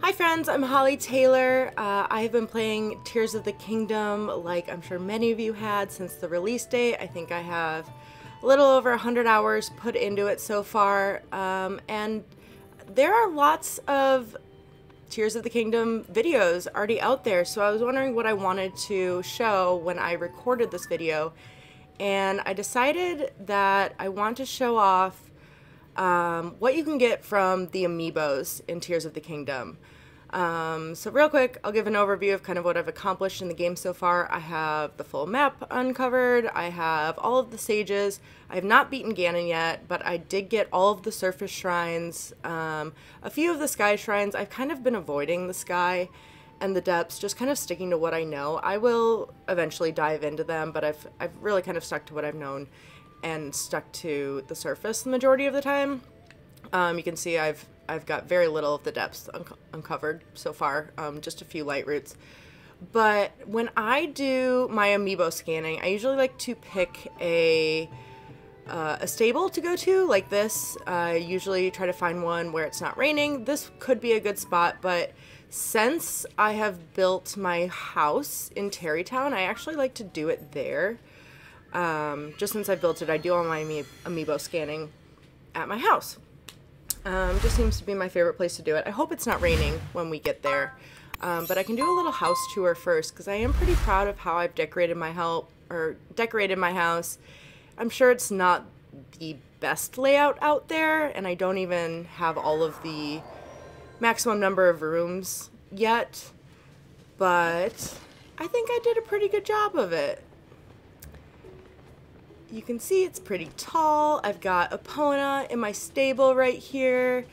Hi friends, I'm Holly Taylor. I've been playing Tears of the Kingdom like I'm sure many of you had since the release date. I think I have a little over 100 hours put into it so far, and there are lots of Tears of the Kingdom videos already out there, so I was wondering what I wanted to show when I recorded this video, and I decided that I want to show off what you can get from the amiibos in Tears of the Kingdom. So real quick, I'll give an overview of kind of what I've accomplished in the game so far. I have the full map uncovered, I have all of the sages, I have not beaten Ganon yet, but I did get all of the surface shrines, a few of the sky shrines. I've kind of been avoiding the sky and the depths, just kind of sticking to what I know. I will eventually dive into them, but I've really kind of stuck to what I've known and stuck to the surface the majority of the time. You can see I've got very little of the depths uncovered so far, just a few light routes. But when I do my amiibo scanning, I usually like to pick a stable to go to, like this. I usually try to find one where it's not raining. This could be a good spot, but since I have built my house in Tarrey Town, I actually like to do it there. Just since I built it, I do all my amiibo scanning at my house. Just seems to be my favorite place to do it. I hope it's not raining when we get there. But I can do a little house tour first, because I am pretty proud of how I've decorated my house. I'm sure it's not the best layout out there, and I don't even have all of the maximum number of rooms yet, but I think I did a pretty good job of it. You can see it's pretty tall. I've got Epona in my stable right here.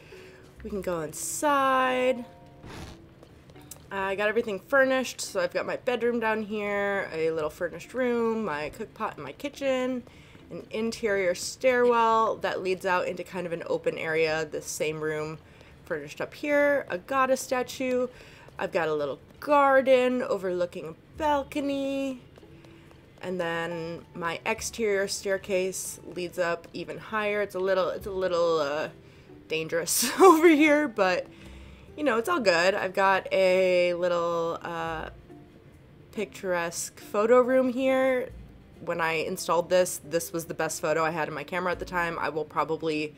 We can go inside. I got everything furnished, so I've got my bedroom down here, a little furnished room, my cookpot in my kitchen, an interior stairwell that leads out into kind of an open area, this same room furnished up here, a goddess statue. I've got a little garden overlooking a balcony. And then my exterior staircase leads up even higher. It's a little dangerous over here, but you know, it's all good. I've got a little picturesque photo room here. When I installed this was the best photo I had in my camera at the time. I will probably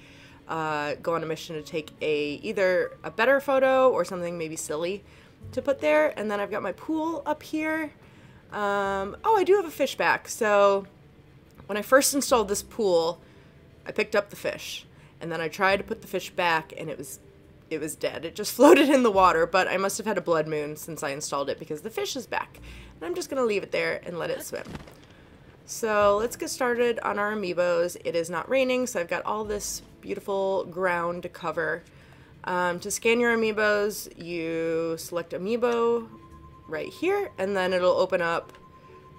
go on a mission to take either a better photo or something maybe silly to put there. And then I've got my pool up here. Oh, I do have a fish back. So when I first installed this pool, I picked up the fish, and then I tried to put the fish back, and it was dead. It just floated in the water, but I must have had a blood moon since I installed it, because the fish is back. And I'm just going to leave it there and let it swim. So let's get started on our amiibos. It is not raining, so I've got all this beautiful ground to cover. To scan your amiibos, you select amiibo right here, and then it'll open up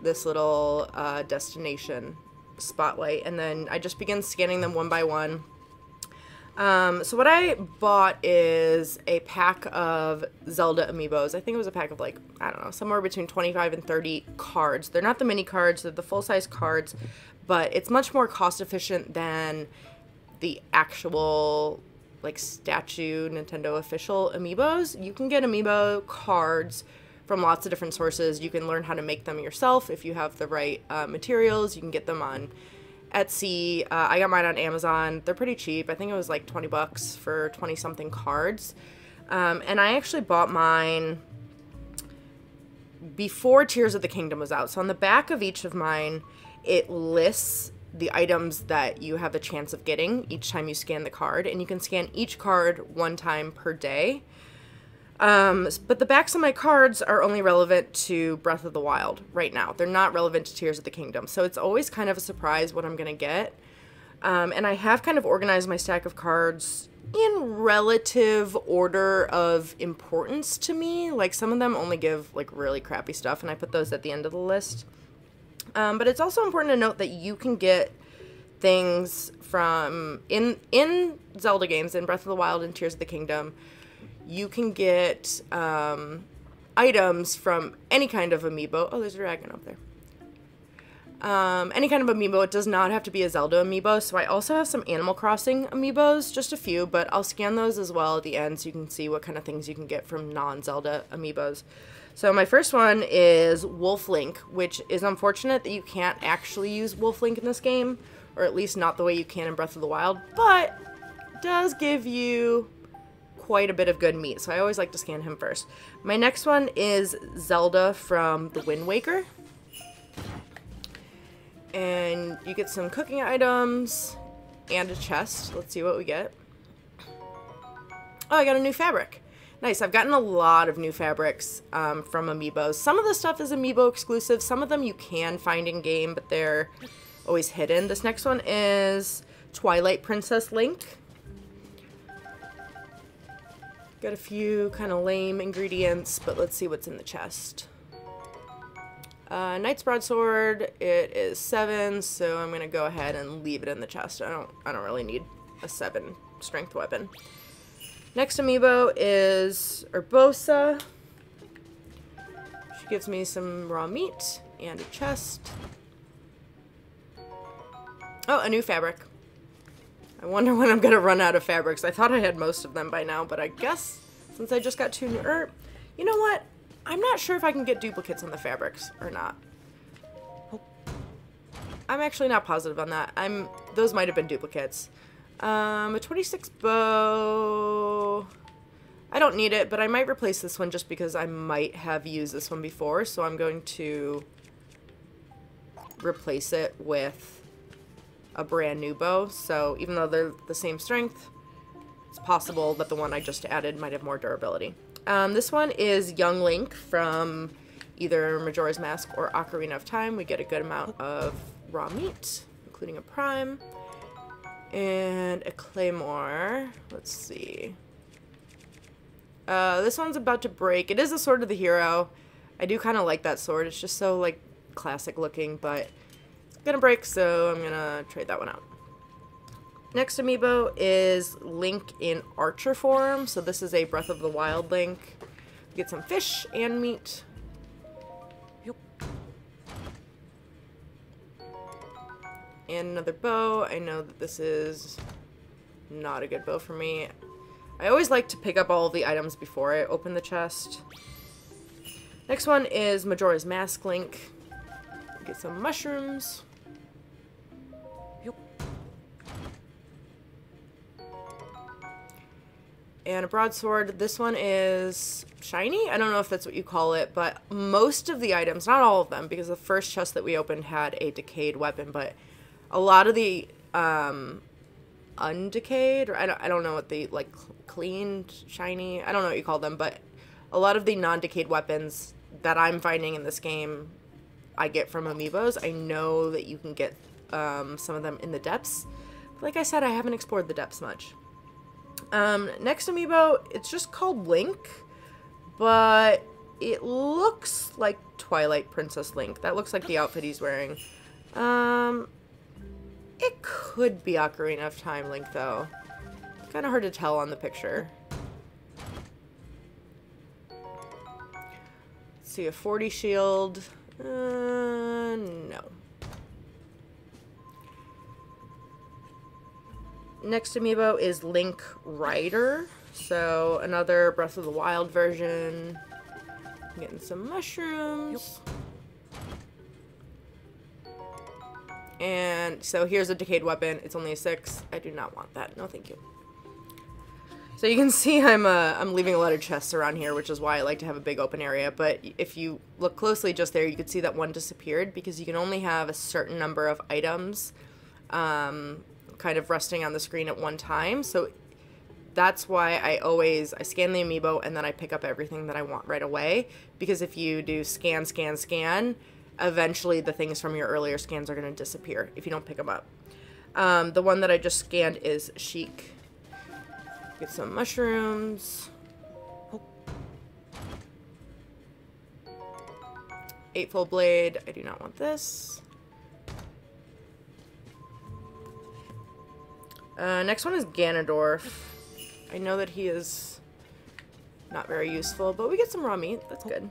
this little destination spotlight, and then I just begin scanning them one by one. So what I bought is a pack of Zelda amiibos. I think it was a pack of, like, I don't know, somewhere between 25 and 30 cards. They're not the mini cards, they're the full-size cards, but it's much more cost-efficient than the actual, like, statue Nintendo official amiibos. You can get amiibo cards from lots of different sources. You can learn how to make them yourself if you have the right materials. You can get them on Etsy. I got mine on Amazon. They're pretty cheap. I think it was like 20 bucks for 20 something cards. And I actually bought mine before Tears of the Kingdom was out. So on the back of each of mine, it lists the items that you have a chance of getting each time you scan the card, and you can scan each card one time per day. But the backs of my cards are only relevant to Breath of the Wild right now. They're not relevant to Tears of the Kingdom, so it's always kind of a surprise what I'm gonna get. And I have kind of organized my stack of cards in relative order of importance to me. Like, some of them only give, like, really crappy stuff, and I put those at the end of the list. But it's also important to note that you can get things from, in Zelda games, in Breath of the Wild and Tears of the Kingdom, you can get items from any kind of amiibo. Oh, there's a dragon up there. Any kind of amiibo. It does not have to be a Zelda amiibo. So I also have some Animal Crossing amiibos, just a few, but I'll scan those as well at the end so you can see what kind of things you can get from non-Zelda amiibos. So my first one is Wolf Link, which is unfortunate that you can't actually use Wolf Link in this game, or at least not the way you can in Breath of the Wild, but does give you quite a bit of good meat, so I always like to scan him first. My next one is Zelda from the Wind Waker. And you get some cooking items and a chest. Let's see what we get. Oh, I got a new fabric. Nice. I've gotten a lot of new fabrics from amiibos. Some of the stuff is amiibo exclusive. Some of them you can find in game, but they're always hidden. This next one is Twilight Princess Link. Got a few kind of lame ingredients, but let's see what's in the chest. Knight's Broadsword, it is 7, so I'm gonna go ahead and leave it in the chest. I don't really need a 7 strength weapon. Next amiibo is Urbosa. She gives me some raw meat and a chest. Oh, a new fabric. I wonder when I'm gonna run out of fabrics. I thought I had most of them by now, but I guess since I just got 2 new, you know what? I'm not sure if I can get duplicates on the fabrics or not. I'm actually not positive on that. Those might have been duplicates. A 26 bow. I don't need it, but I might replace this one just because I might have used this one before, so I'm going to replace it with a brand new bow. So even though they're the same strength, it's possible that the one I just added might have more durability. This one is Young Link from either Majora's Mask or Ocarina of Time. We get a good amount of raw meat, including a prime and a claymore. Let's see. This one's about to break. It is a Sword of the Hero. I do kind of like that sword. It's just so like classic looking, but it's gonna break, so I'm gonna trade that one out. Next amiibo is Link in Archer form. So this is a Breath of the Wild Link. We get some fish and meat. Yep. And another bow. I know that this is not a good bow for me. I always like to pick up all of the items before I open the chest. Next one is Majora's Mask Link. We get some mushrooms. And a broadsword. This one is shiny. I don't know if that's what you call it, but most of the items, not all of them, because the first chest that we opened had a decayed weapon, but a lot of the undecayed, or I don't know what the, like, cleaned, shiny, I don't know what you call them, but a lot of the non-decayed weapons that I'm finding in this game I get from amiibos. I know that you can get some of them in the depths. But like I said, I haven't explored the depths much. Next amiibo, it's just called Link, but it looks like Twilight Princess Link. That looks like the outfit he's wearing. It could be Ocarina of Time Link, though. It's kind of hard to tell on the picture. Let's see, a 40 shield. No. Next amiibo is Link Rider. So another Breath of the Wild version. I'm getting some mushrooms. Yep. And so here's a decayed weapon. It's only a 6. I do not want that. No, thank you. So you can see I'm leaving a lot of chests around here, which is why I like to have a big open area. But if you look closely just there, you can see that one disappeared because you can only have a certain number of items kind of resting on the screen at one time. So that's why I scan the amiibo and then I pick up everything that I want right away. Because if you do scan, scan, scan, eventually the things from your earlier scans are going to disappear if you don't pick them up. The one that I just scanned is Chic. Get some mushrooms. Oh. Eightfold blade. I do not want this. Next one is Ganondorf. I know that he is not very useful, but we get some raw meat. That's good.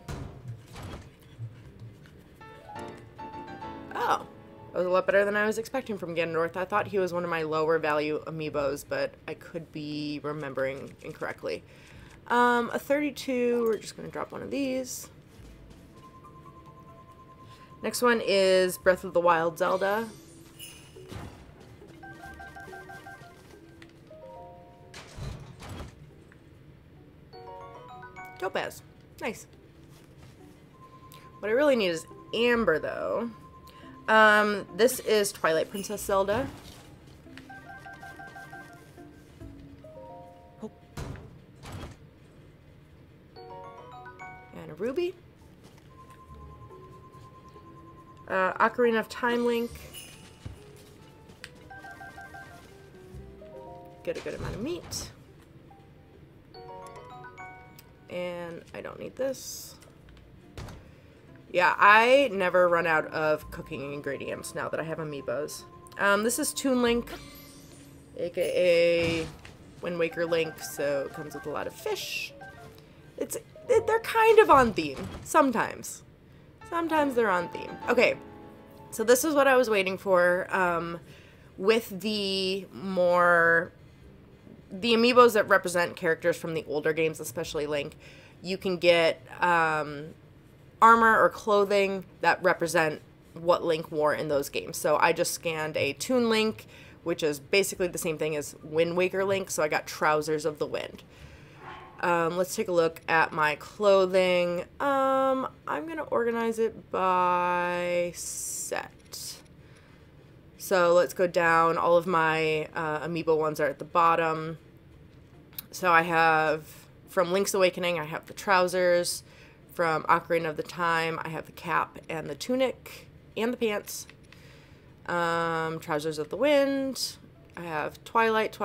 Oh, That was a lot better than I was expecting from Ganondorf. I thought he was one of my lower value amiibos, but I could be remembering incorrectly. A 32, we're just going to drop one of these. Next one is Breath of the Wild Zelda. Topaz. Nice. What I really need is Amber, though. This is Twilight Princess Zelda. Oh. And a Ruby. Ocarina of Time Link. Get a good amount of meat. And I don't need this. Yeah, I never run out of cooking ingredients now that I have amiibos. This is Toon Link, aka Wind Waker Link, so it comes with a lot of fish. They're kind of on theme, sometimes. Sometimes they're on theme. Okay, so this is what I was waiting for. With the amiibos that represent characters from the older games, especially Link, you can get armor or clothing that represent what Link wore in those games. So I just scanned a Toon Link, which is basically the same thing as Wind Waker Link, so I got Trousers of the Wind. Let's take a look at my clothing. I'm going to organize it by set. So let's go down. All of my amiibo ones are at the bottom. So I have, from Link's Awakening, I have the trousers. From Ocarina of the Time, I have the cap and the tunic and the pants. Trousers of the Wind. I have Twilight,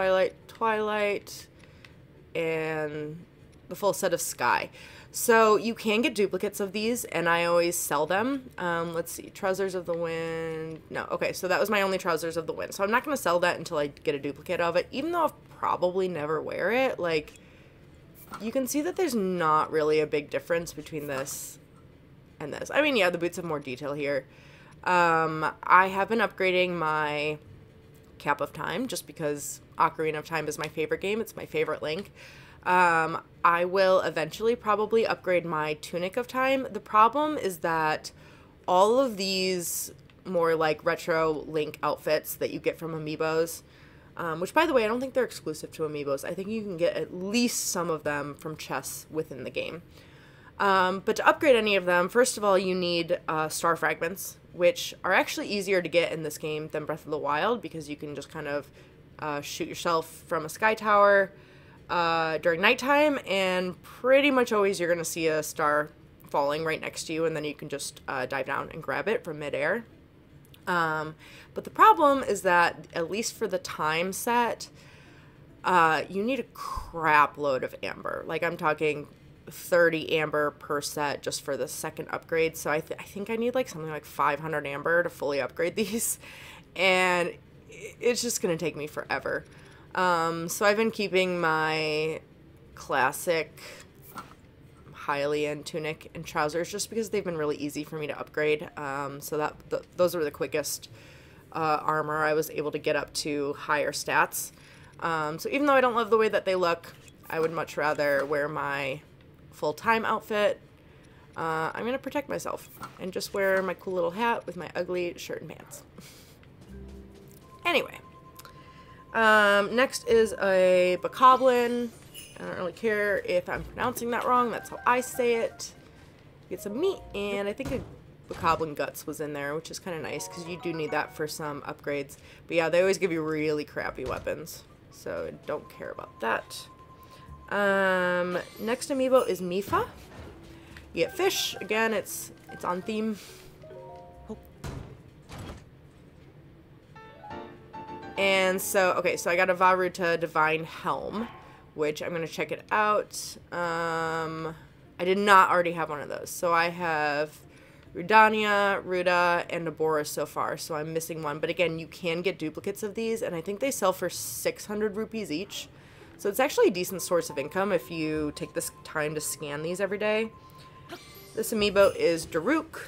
and the full set of Sky. So you can get duplicates of these, and I always sell them. Let's see, Trousers of the Wind. No, okay, so that was my only Trousers of the Wind. So I'm not going to sell that until I get a duplicate of it, even though I'll probably never wear it. Like, you can see that there's not really a big difference between this and this. I mean, yeah, the boots have more detail here. I have been upgrading my Cap of Time just because Ocarina of Time is my favorite game. It's my favorite Link. I will eventually probably upgrade my Tunic of Time. The problem is that all of these more like retro Link outfits that you get from amiibos, which, by the way, I don't think they're exclusive to amiibos. I think you can get at least some of them from chests within the game. But to upgrade any of them, first of all, you need star fragments, which are actually easier to get in this game than Breath of the Wild, because you can just kind of shoot yourself from a sky tower during nighttime, and pretty much always you're going to see a star falling right next to you, and then you can just dive down and grab it from midair. But the problem is that, at least for the time set, you need a crap load of amber. Like, I'm talking 30 amber per set just for the second upgrade. So I think I need like something like 500 amber to fully upgrade these. And it's just going to take me forever. So I've been keeping my classic Hylian tunic and trousers just because they've been really easy for me to upgrade. So those were the quickest armor I was able to get up to higher stats. So even though I don't love the way that they look, I would much rather wear my full-time outfit. I'm going to protect myself and just wear my cool little hat with my ugly shirt and pants. Anyway, next is a bokoblin. I don't really care if I'm pronouncing that wrong. That's how I say it. Get some meat, and I think a bokoblin guts was in there, which is kind of nice because you do need that for some upgrades. But yeah, they always give you really crappy weapons, so don't care about that. Next amiibo is Mifa. You get fish. Again, it's on theme. Oh. And so, okay, so I got a Varuta Divine Helm, which I'm going to check it out. I did not already have one of those. So I have Rudania, Ruda, and Nabora so far, so I'm missing one. But again, you can get duplicates of these, and I think they sell for 600 rupees each. So it's actually a decent source of income if you take this time to scan these every day. This amiibo is Daruk,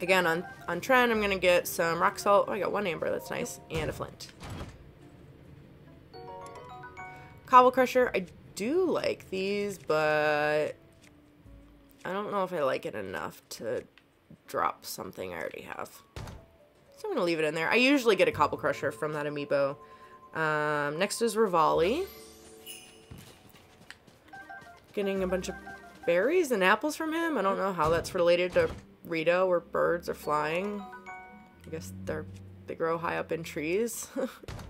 Again, on trend, I'm going to get some rock salt. Oh, I got 1 amber. That's nice. And a flint. Cobble crusher. I do like these, but I don't know if I like it enough to drop something I already have. So I'm going to leave it in there. I usually get a cobble crusher from that amiibo. Next is Rivali. Getting a bunch of berries and apples from him. I don't know how that's related to Rito, where birds are flying. I guess they grow high up in trees.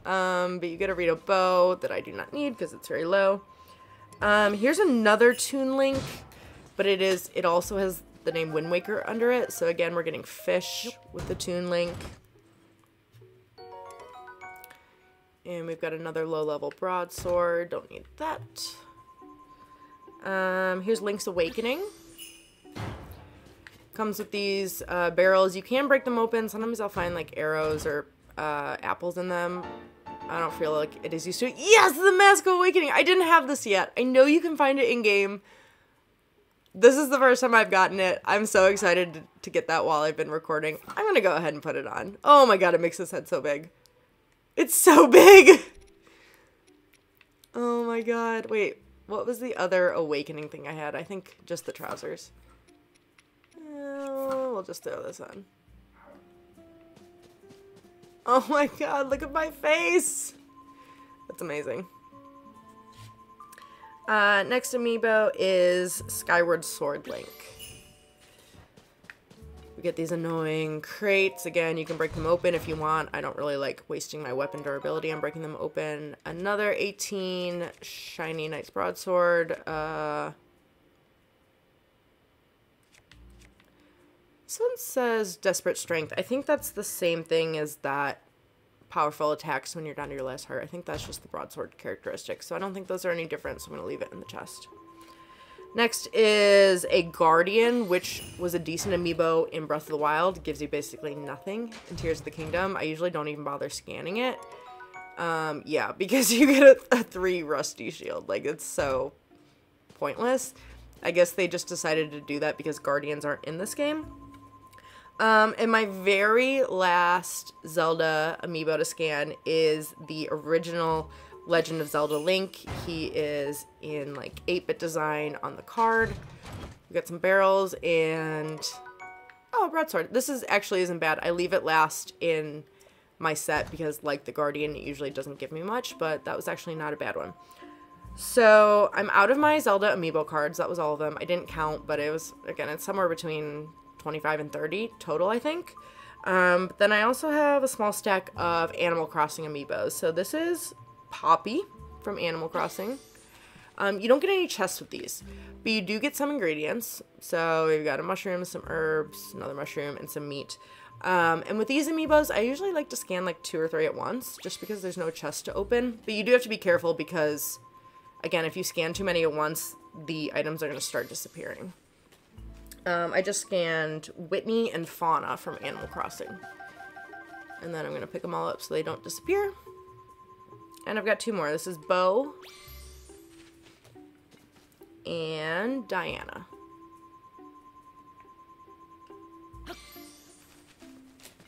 But you get a Rito bow that I do not need because it's very low. Here's another Toon Link, but it also has the name Wind Waker under it. So again, we're getting fish with the Toon Link. And we've got another low-level broadsword. Don't need that. Here's Link's Awakening. Comes with these barrels. You can break them open. Sometimes I'll find like arrows or apples in them. I don't feel like it is used to. Yes, the Mask of Awakening. I didn't have this yet. I know you can find it in game. This is the first time I've gotten it. I'm so excited to get that while I've been recording. I'm gonna go ahead and put it on. Oh my god, it makes this head so big. It's so big. Oh my god. Wait, what was the other awakening thing I had? I think just the trousers. We'll just throw this on. Oh my god, look at my face! That's amazing. Next amiibo is Skyward Sword Link. We get these annoying crates. Again, you can break them open if you want. I don't really like wasting my weapon durability on breaking them open. Another 18 shiny Knight's Broadsword. This one says Desperate Strength. I think that's the same thing as that powerful attacks when you're down to your last heart. I think that's just the broadsword characteristic. So I don't think those are any different, so I'm going to leave it in the chest. Next is a Guardian, which was a decent amiibo in Breath of the Wild. Gives you basically nothing in Tears of the Kingdom. I usually don't even bother scanning it. Yeah, because you get a 3 rusty shield. Like, it's so pointless. I guess they just decided to do that because Guardians aren't in this game. And my very last Zelda amiibo to scan is the original Legend of Zelda Link. He is in like 8-bit design on the card. We got some barrels and oh, broadsword. This actually isn't bad. I leave it last in my set because like the Guardian, it usually doesn't give me much, but that was actually not a bad one. So I'm out of my Zelda amiibo cards. That was all of them. I didn't count, but it was, again, it's somewhere between 25 and 30 total, I think. But then I also have a small stack of Animal Crossing amiibos. So this is Poppy from Animal Crossing. You don't get any chests with these, but you do get some ingredients. So we've got a mushroom, some herbs, another mushroom, and some meat. And with these amiibos, I usually like to scan like 2 or 3 at once, just because there's no chest to open. But you do have to be careful because, again, if you scan too many at once, the items are going to start disappearing. I just scanned Whitney and Fauna from Animal Crossing. And then I'm going to pick them all up so they don't disappear. And I've got 2 more. This is Bo and Diana.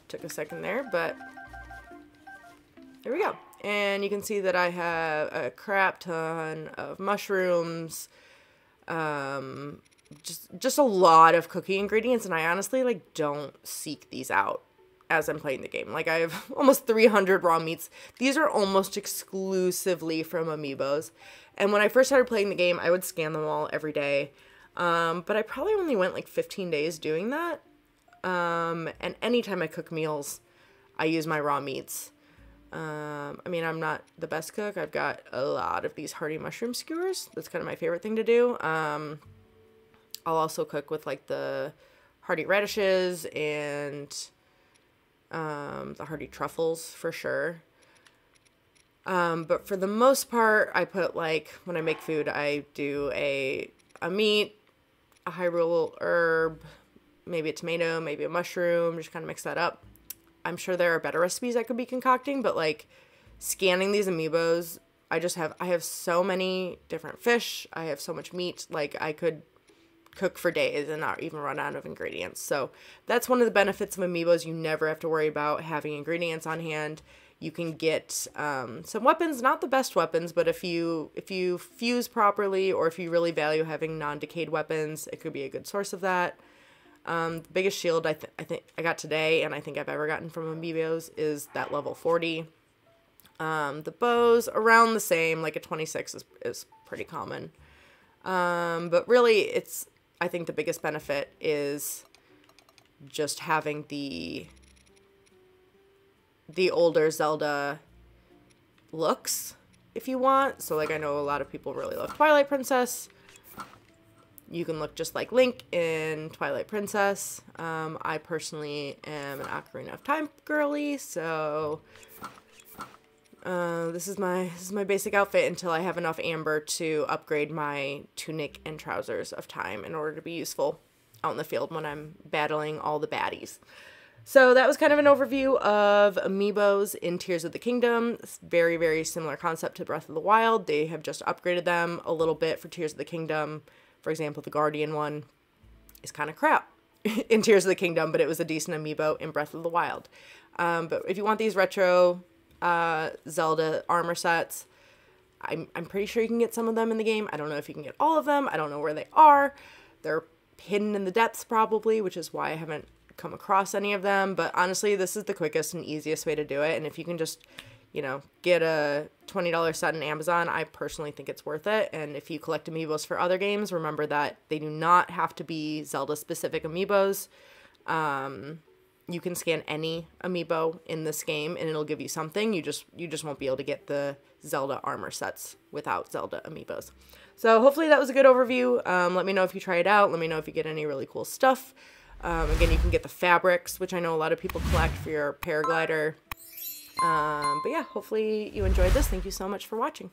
Took a second there, but there we go. And you can see that I have a crap ton of mushrooms, just a lot of cookie ingredients, and I honestly like don't seek these out as I'm playing the game. Like, I have almost 300 raw meats. These are almost exclusively from amiibos. And when I first started playing the game, I would scan them all every day. But I probably only went like 15 days doing that. And anytime I cook meals, I use my raw meats. I mean, I'm not the best cook. I've got a lot of these hearty mushroom skewers. That's kind of my favorite thing to do. I'll also cook with like the hearty radishes and the hearty truffles for sure. But for the most part, I put like, when I make food, I do a meat, a Hyrule herb, maybe a tomato, maybe a mushroom, just kind of mix that up. I'm sure there are better recipes I could be concocting, but like scanning these amiibos, I have so many different fish. I have so much meat. Like, I could cook for days and not even run out of ingredients. So that's one of the benefits of amiibos. You never have to worry about having ingredients on hand. You can get some weapons, not the best weapons, but if you fuse properly, or if you really value having non-decayed weapons, it could be a good source of that. The biggest shield I think I got today, and I think I've ever gotten from amiibos, is that level 40. The bows, around the same, like a 26 is pretty common. But really, I think the biggest benefit is just having the older Zelda looks, if you want. So, like, I know a lot of people really love Twilight Princess. You can look just like Link in Twilight Princess. I personally am an Ocarina of Time girly, so this is my basic outfit until I have enough amber to upgrade my tunic and trousers of time in order to be useful out in the field when I'm battling all the baddies. So that was kind of an overview of amiibos in Tears of the Kingdom. It's very, very similar concept to Breath of the Wild. They have just upgraded them a little bit for Tears of the Kingdom. For example, the Guardian one is kind of crap in Tears of the Kingdom, but it was a decent amiibo in Breath of the Wild. But if you want these retro Zelda armor sets, I'm pretty sure you can get some of them in the game. I don't know if you can get all of them. I don't know where they are. They're hidden in the depths probably, which is why I haven't come across any of them. But honestly, this is the quickest and easiest way to do it. And if you can just, you know, get a $20 set on Amazon, I personally think it's worth it. And if you collect amiibos for other games, remember that they do not have to be Zelda-specific amiibos. You can scan any amiibo in this game and it'll give you something. You just won't be able to get the Zelda armor sets without Zelda amiibos. So hopefully that was a good overview. Let me know if you try it out. Let me know if you get any really cool stuff. Again, you can get the fabrics, which I know a lot of people collect for your paraglider. But yeah, hopefully you enjoyed this. Thank you so much for watching.